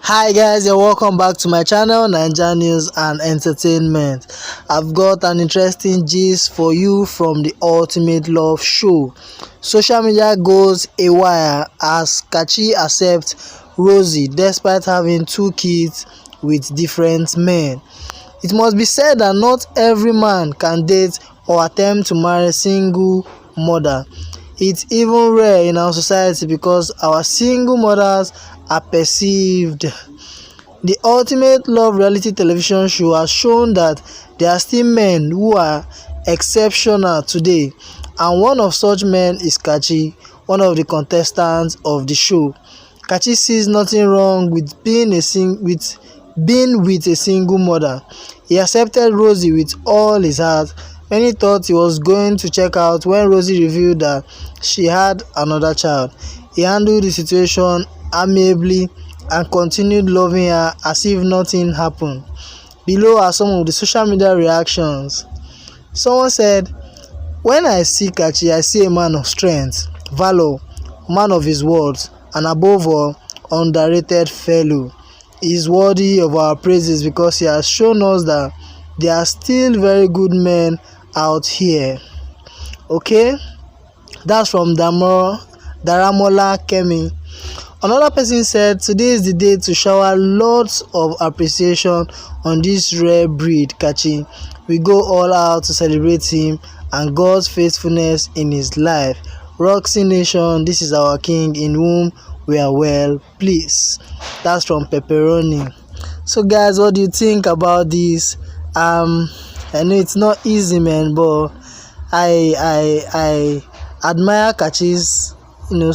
Hi guys, and welcome back to my channel Naija News and Entertainment. I've got an interesting gist for you from the Ultimate Love Show. Social media goes awry as Kachi accepts Rosie despite having two kids with different men. It must be said that not every man can date or attempt to marry a single mother. It's even rare in our society because our single mothers are perceived. The Ultimate Love reality television show has shown that there are still men who are exceptional today, and one of such men is Kachi, one of the contestants of the show. Kachi sees nothing wrong with being with a single mother. He accepted Rosie with all his heart. Many thought he was going to check out when Rosie revealed that she had another child. He handled the situation amiably and continued loving her as if nothing happened. Below are some of the social media reactions. Someone said, "When I see Kachi, I see a man of strength, valor, man of his words, and above all, underrated fellow. He is worthy of our praises because he has shown us that there are still very good men out here." Okay, that's from Daramola Kemi. Another person said, "Today is the day to shower lots of appreciation on this rare breed, Kachi. We go all out to celebrate him and God's faithfulness in his life. Roxy Nation, this is our king in whom we are well pleased." That's from Pepperoni. So guys, what do you think about this? I know it's not easy, man, but I admire Kachi's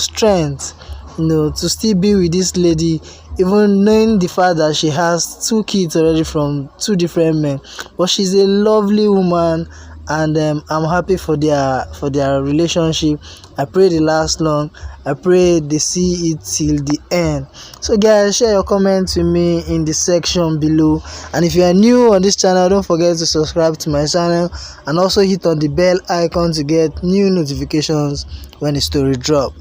strength, to still be with this lady, even knowing the fact that she has two kids already from two different men. But she's a lovely woman, and I'm happy for their relationship. I pray they last long. I pray they see it till the end. So guys, share your comments with me in the section below, and if you are new on this channel, don't forget to subscribe to my channel and also hit on the bell icon to get new notifications when the story drop.